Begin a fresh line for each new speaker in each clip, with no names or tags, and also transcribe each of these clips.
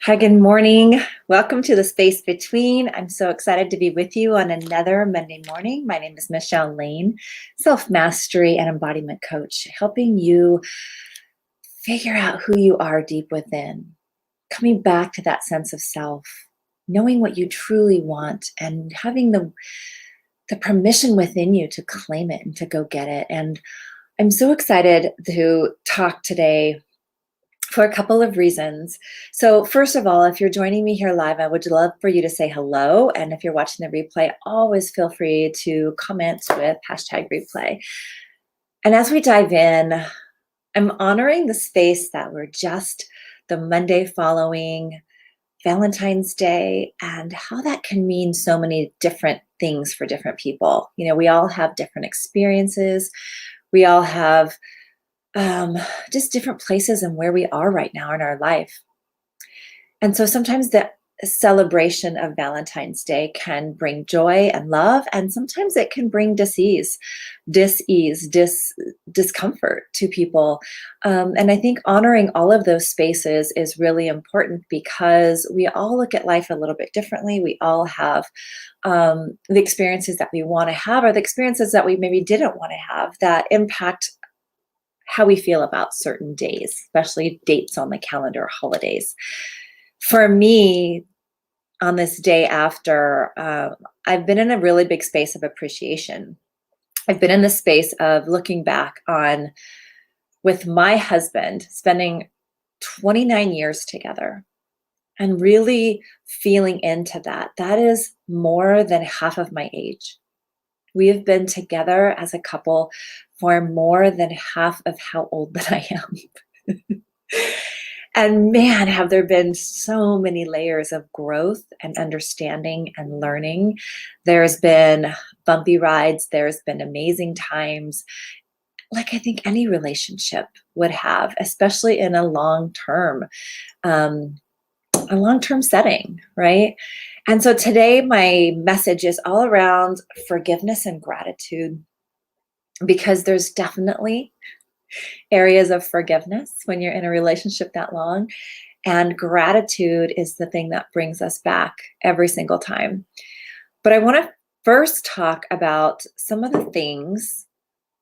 Hi, good morning. Welcome to the Space Between. I'm so excited to be with you on another Monday morning. My name is Michele Laine, self-mastery and embodiment coach, helping you figure out who you are deep within, coming back to that sense of self, knowing what you truly want, and having the permission within you to claim it and to go get it. And I'm so excited to talk today for a couple of reasons. So first of all, if you're joining me here live, I would love for you to say hello. And if you're watching the replay, always feel free to comment with #replay. And as we dive in, I'm honoring the space that we're just the Monday following Valentine's Day and how that can mean so many different things for different people. You know, we all have different experiences. We all have just different places and where we are right now in our life. And so sometimes the celebration of Valentine's Day can bring joy and love, and sometimes it can bring discomfort to people. And I think honoring all of those spaces is really important because we all look at life a little bit differently. We all have the experiences that we want to have, or the experiences that we maybe didn't want to have, that impact how we feel about certain days, especially dates on the calendar, holidays. For me, on this day after, I've been in a really big space of appreciation. I've been in the space of looking back on, with my husband, spending 29 years together and really feeling into that. That is more than half of my age. We have been together as a couple for more than half of how old that I am. And man, have there been so many layers of growth and understanding and learning. There's been bumpy rides. There's been amazing times, like I think any relationship would have, especially in a long-term setting, right? And so today my message is all around forgiveness and gratitude, because there's definitely areas of forgiveness when you're in a relationship that long. And gratitude is the thing that brings us back every single time. But I want to first talk about some of the things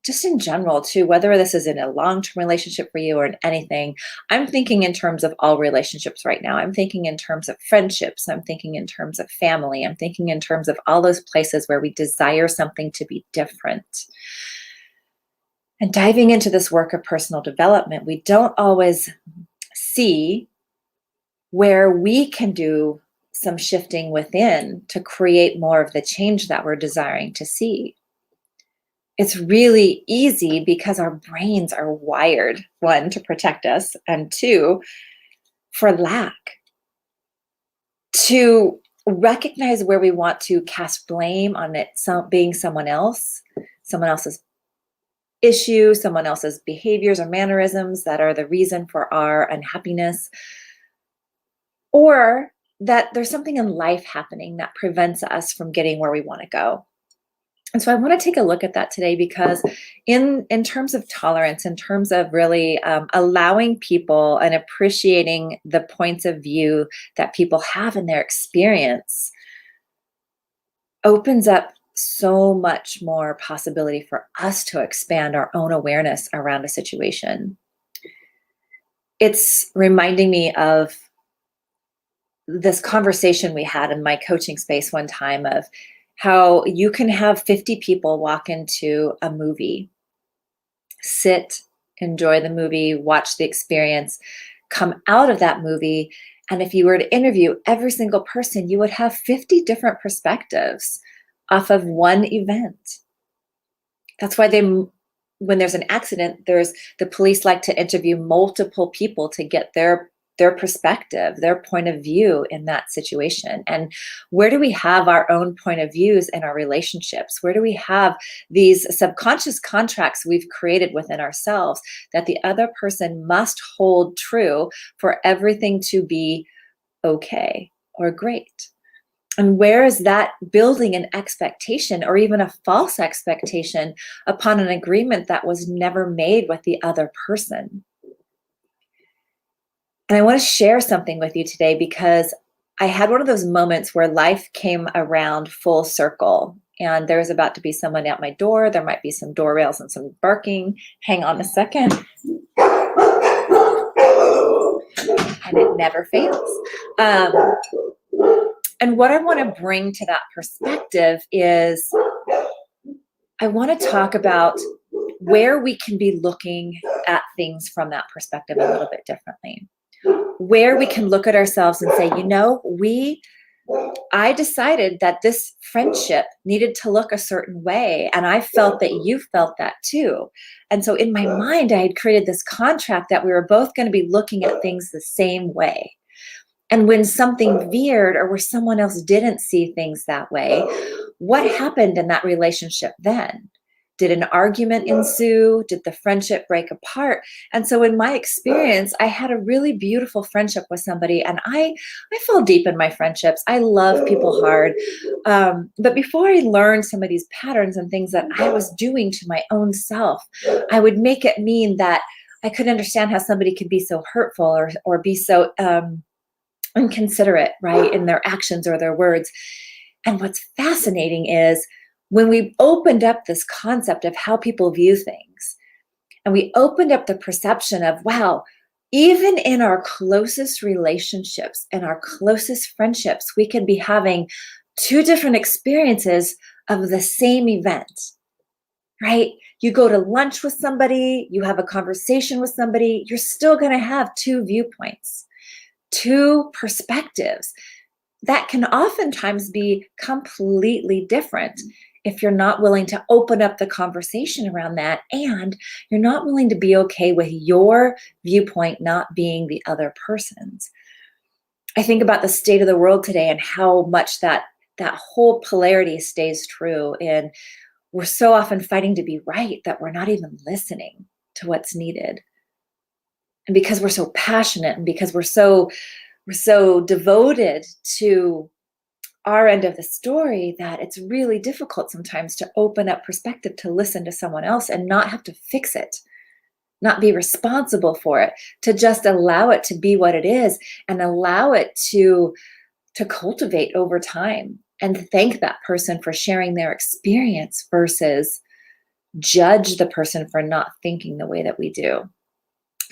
just in general too, whether this is in a long-term relationship for you or in anything. I'm thinking in terms of all relationships right now. I'm thinking in terms of friendships. I'm thinking in terms of family. I'm thinking in terms of all those places where we desire something to be different. And diving into this work of personal development, we don't always see where we can do some shifting within to create more of the change that we're desiring to see. It's really easy because our brains are wired, one, to protect us, and two, for lack. To recognize where we want to cast blame on it being someone else's issue, someone else's behaviors or mannerisms that are the reason for our unhappiness, or that there's something in life happening that prevents us from getting where we want to go. And so I want to take a look at that today, because in terms of tolerance, in terms of really allowing people and appreciating the points of view that people have in their experience, opens up so much more possibility for us to expand our own awareness around a situation. It's reminding me of this conversation we had in my coaching space one time of how you can have 50 people walk into a movie, sit, enjoy the movie, watch the experience, come out of that movie, and if you were to interview every single person, you would have 50 different perspectives off of one event. That's why when there's an accident, the police like to interview multiple people to get their perspective, their point of view in that situation. And where do we have our own point of views in our relationships? Where do we have these subconscious contracts we've created within ourselves that the other person must hold true for everything to be okay or great? And where is that building an expectation or even a false expectation upon an agreement that was never made with the other person? And I want to share something with you today because I had one of those moments where life came around full circle and there's about to be someone at my door. There might be some door rails and some barking. Hang on a second. And it never fails. And what I want to bring to that perspective is I want to talk about where we can be looking at things from that perspective a little bit differently. Where we can look at ourselves and say, I decided that this friendship needed to look a certain way, and I felt that you felt that too. And so in my mind, I had created this contract that we were both going to be looking at things the same way. And when something veered or where someone else didn't see things that way, what happened in that relationship then? Did an argument ensue? Did the friendship break apart? And so in my experience, I had a really beautiful friendship with somebody, and I fall deep in my friendships. I love people hard. But before I learned some of these patterns and things that I was doing to my own self, I would make it mean that I couldn't understand how somebody could be so hurtful or be so inconsiderate, right, in their actions or their words. And what's fascinating is when we opened up this concept of how people view things, and we opened up the perception of, wow, even in our closest relationships and our closest friendships, we can be having two different experiences of the same event, right? You go to lunch with somebody, you have a conversation with somebody, you're still going to have two viewpoints, two perspectives that can oftentimes be completely different if you're not willing to open up the conversation around that, and you're not willing to be okay with your viewpoint not being the other person's. I think about the state of the world today and how much that whole polarity stays true. And we're so often fighting to be right that we're not even listening to what's needed. And because we're so passionate and because we're so devoted to our end of the story, that it's really difficult sometimes to open up perspective, to listen to someone else and not have to fix it, not be responsible for it, to just allow it to be what it is and allow it to cultivate over time, and thank that person for sharing their experience versus judge the person for not thinking the way that we do.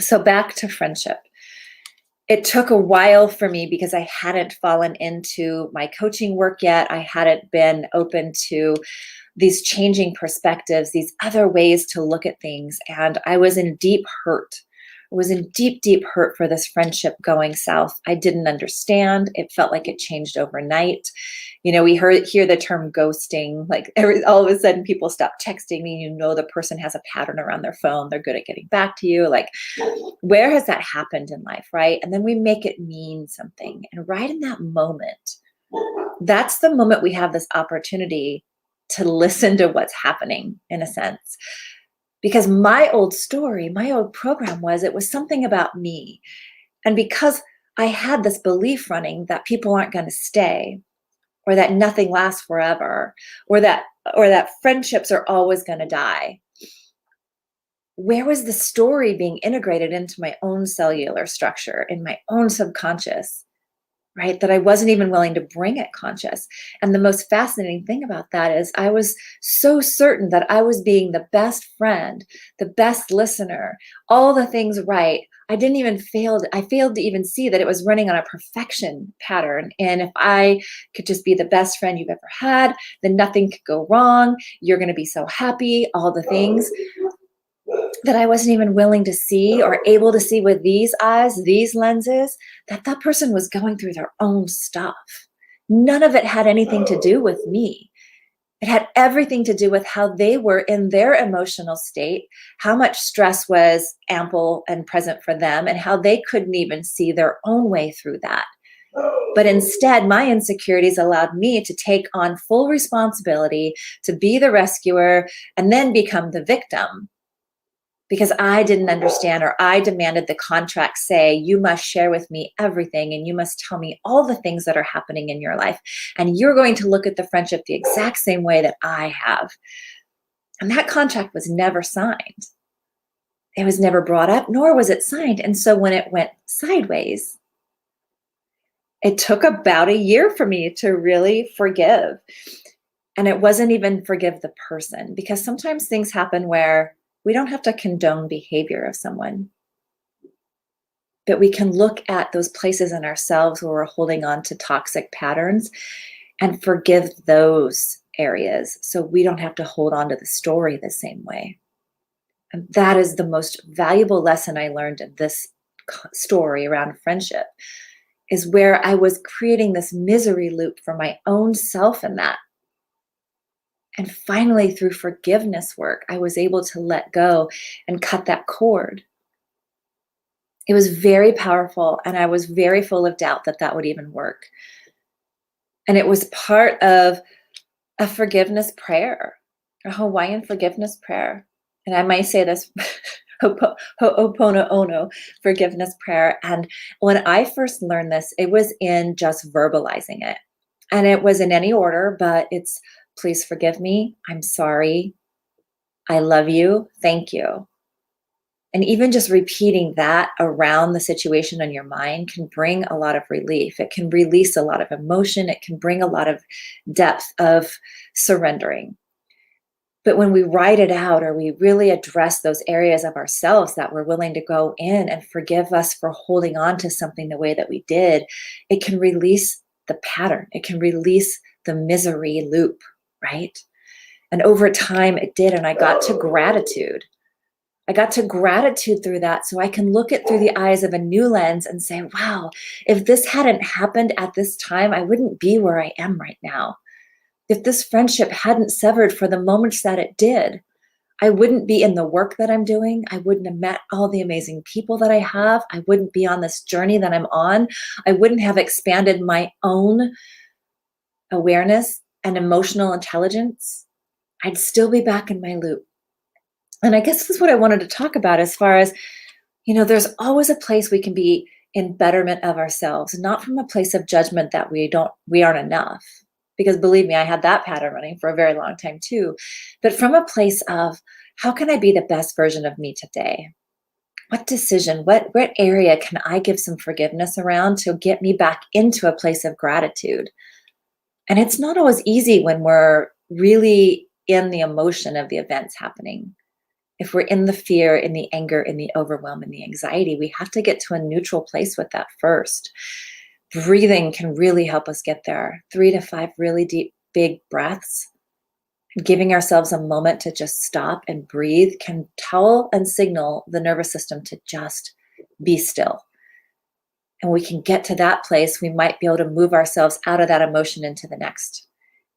So back to friendship. It took a while for me because I hadn't fallen into my coaching work yet. I hadn't been open to these changing perspectives, these other ways to look at things. And I was in deep hurt. I was in deep, deep hurt for this friendship going south. I didn't understand. It felt like it changed overnight. We hear the term ghosting, like all of a sudden people stop texting me. The person has a pattern around their phone. They're good at getting back to you. Like, where has that happened in life, right? And then we make it mean something. And right in that moment, that's the moment we have this opportunity to listen to what's happening, in a sense. Because my old story, my old program it was something about me. And because I had this belief running that people aren't going to stay, or that nothing lasts forever, or that friendships are always going to die, where was the story being integrated into my own cellular structure, in my own subconscious, right? That I wasn't even willing to bring it conscious. And the most fascinating thing about that is I was so certain that I was being the best friend, the best listener, all the things right. I failed to even see that it was running on a perfection pattern. And if I could just be the best friend you've ever had, then nothing could go wrong. You're going to be so happy, all the things that I wasn't even willing to see or able to see with these eyes, these lenses, that person was going through their own stuff. None of it had anything to do with me. It had everything to do with how they were in their emotional state, how much stress was ample and present for them, and how they couldn't even see their own way through that. But instead, my insecurities allowed me to take on full responsibility, to be the rescuer, and then become the victim. Because I didn't understand, or I demanded the contract say, you must share with me everything and you must tell me all the things that are happening in your life. And you're going to look at the friendship the exact same way that I have. And that contract was never signed. It was never brought up, nor was it signed. And so when it went sideways, it took about a year for me to really forgive. And it wasn't even forgive the person, because sometimes things happen where we don't have to condone behavior of someone, but we can look at those places in ourselves where we're holding on to toxic patterns and forgive those areas so we don't have to hold on to the story the same way. And that is the most valuable lesson I learned in this story around friendship, is where I was creating this misery loop for my own self in that. And finally, through forgiveness work, I was able to let go and cut that cord. It was very powerful, and I was very full of doubt that that would even work. And it was part of a forgiveness prayer, a Hawaiian forgiveness prayer. And I might say this, Ho'oponopono forgiveness prayer. And when I first learned this, it was in just verbalizing it. And it was in any order, but it's, please forgive me, I'm sorry, I love you, thank you. And even just repeating that around the situation in your mind can bring a lot of relief. It can release a lot of emotion. It can bring a lot of depth of surrendering. But when we write it out, or we really address those areas of ourselves that we're willing to go in and forgive us for holding on to something the way that we did, it can release the pattern. It can release the misery loop, right? And over time it did. And I got to gratitude. I got to gratitude through that, so I can look it through the eyes of a new lens and say, wow, if this hadn't happened at this time, I wouldn't be where I am right now. If this friendship hadn't severed for the moments that it did, I wouldn't be in the work that I'm doing. I wouldn't have met all the amazing people that I have. I wouldn't be on this journey that I'm on. I wouldn't have expanded my own awareness and emotional intelligence. I'd still be back in my loop. And I guess this is what I wanted to talk about, as far as, there's always a place we can be in betterment of ourselves, not from a place of judgment that we aren't enough. Because believe me, I had that pattern running for a very long time too. But from a place of, how can I be the best version of me today? What decision, what area can I give some forgiveness around to get me back into a place of gratitude? And it's not always easy when we're really in the emotion of the events happening. If we're in the fear, in the anger, in the overwhelm, in the anxiety, we have to get to a neutral place with that first. Breathing can really help us get there. 3 to 5 really deep, big breaths. Giving ourselves a moment to just stop and breathe can tell and signal the nervous system to just be still. And we can get to that place, we might be able to move ourselves out of that emotion into the next.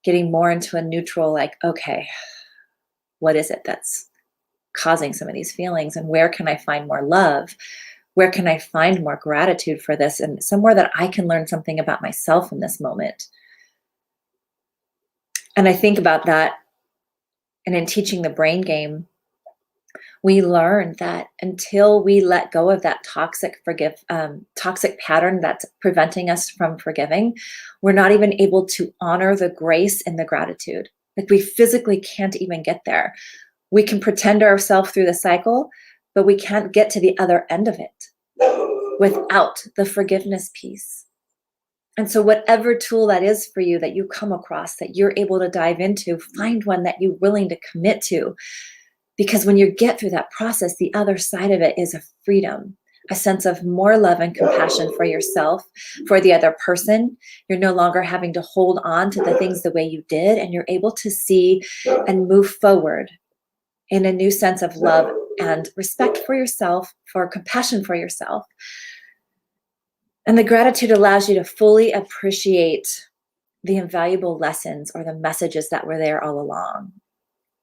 Getting more into a neutral, like, okay, what is it that's causing some of these feelings, and where can I find more love? Where can I find more gratitude for this, and somewhere that I can learn something about myself in this moment? And I think about that, and in teaching the brain game, we learn that until we let go of that toxic pattern that's preventing us from forgiving, we're not even able to honor the grace and the gratitude. Like, we physically can't even get there. We can pretend ourselves through the cycle, but we can't get to the other end of it without the forgiveness piece. And so whatever tool that is for you that you come across, that you're able to dive into, find one that you're willing to commit to. Because when you get through that process, the other side of it is a freedom, a sense of more love and compassion for yourself, for the other person. You're no longer having to hold on to the things the way you did, and you're able to see and move forward in a new sense of love and respect for yourself, for compassion for yourself. And the gratitude allows you to fully appreciate the invaluable lessons or the messages that were there all along.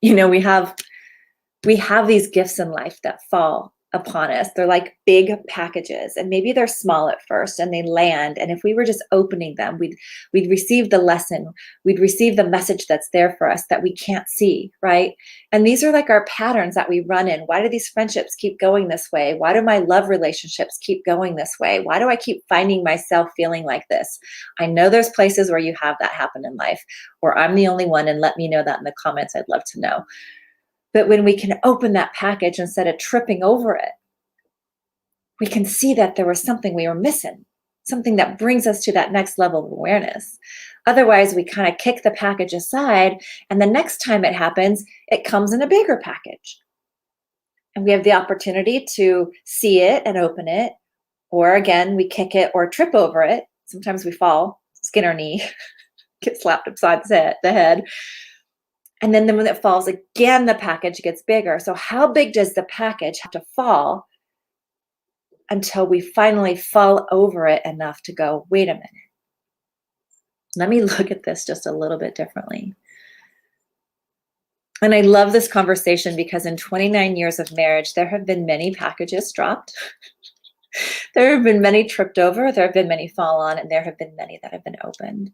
We have these gifts in life that fall upon us. They're like big packages, and maybe they're small at first and they land. And if we were just opening them, we'd receive the lesson, we'd receive the message that's there for us that we can't see, right? And these are like our patterns that we run in. Why do these friendships keep going this way? Why do my love relationships keep going this way? Why do I keep finding myself feeling like this? I know there's places where you have that happen in life, or I'm the only one, and let me know that in the comments. I'd love to know. But when we can open that package instead of tripping over it, we can see that there was something we were missing, something that brings us to that next level of awareness. Otherwise, we kind of kick the package aside, and the next time it happens, it comes in a bigger package. And we have the opportunity to see it and open it, or again, we kick it or trip over it. Sometimes we fall, skin our knee, get slapped upside the head. And then when it falls again, the package gets bigger. So how big does the package have to fall until we finally fall over it enough to go, wait a minute, let me look at this just a little bit differently. And I love this conversation because in 29 years of marriage, there have been many packages dropped. There have been many tripped over, there have been many fall on, and there have been many that have been opened.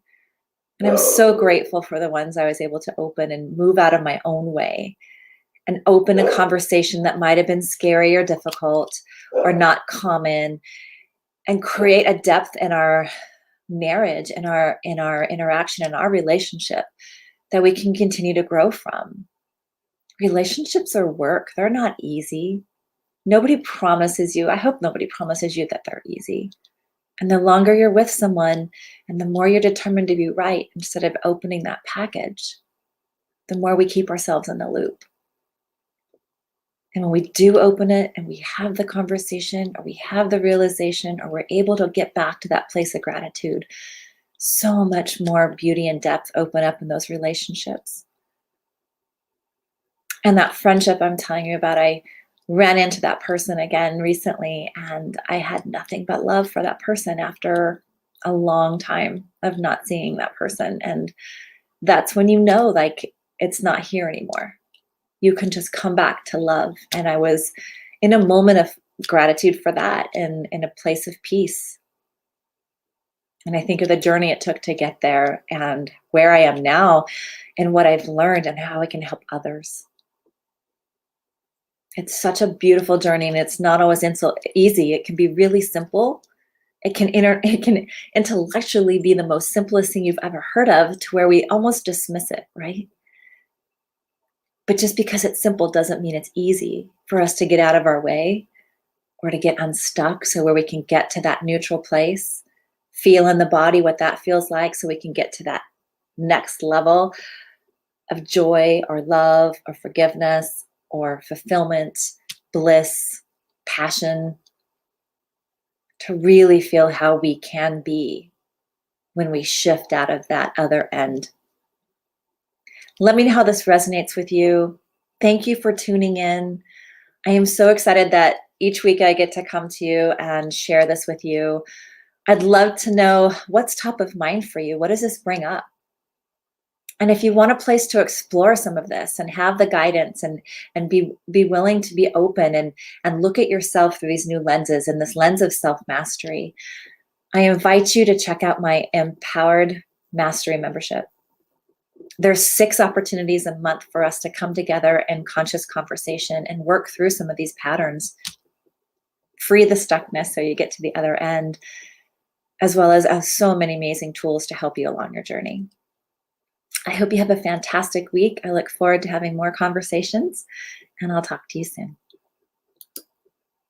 And I'm so grateful for the ones I was able to open and move out of my own way and open a conversation that might have been scary or difficult or not common, and create a depth in our marriage, in our interaction, in our relationship that we can continue to grow from. Relationships are work. They're not easy. Nobody promises you, I hope nobody promises you that they're easy. And the longer you're with someone and the more you're determined to be right instead of opening that package, the more we keep ourselves in the loop. And when we do open it and we have the conversation or we have the realization or we're able to get back to that place of gratitude, so much more beauty and depth open up in those relationships. And that friendship I'm telling you about, I ran into that person again recently, and I had nothing but love for that person after a long time of not seeing that person. And that's when you know, like, it's not here anymore. You can just come back to love. And I was in a moment of gratitude for that and in a place of peace. And I think of the journey it took to get there and where I am now and what I've learned and how I can help others. It's such a beautiful journey, and it's not always easy. It can be really simple. It can intellectually be the most simplest thing you've ever heard of, to where we almost dismiss it, right? But just because it's simple doesn't mean it's easy for us to get out of our way or to get unstuck, so where we can get to that neutral place, feel in the body what that feels like, so we can get to that next level of joy or love or forgiveness or fulfillment, bliss, passion, to really feel how we can be when we shift out of that other end. Let me know how this resonates with you. Thank you for tuning in. I am so excited that each week I get to come to you and share this with you. I'd love to know what's top of mind for you. What does this bring up? And if you want a place to explore some of this and have the guidance and be willing to be open and look at yourself through these new lenses and this lens of self-mastery, I invite you to check out my Empowered Mastery membership. There's 6 opportunities a month for us to come together in conscious conversation and work through some of these patterns, free the stuckness so you get to the other end, as well as so many amazing tools to help you along your journey. I hope you have a fantastic week. I look forward to having more conversations, and I'll talk to you soon.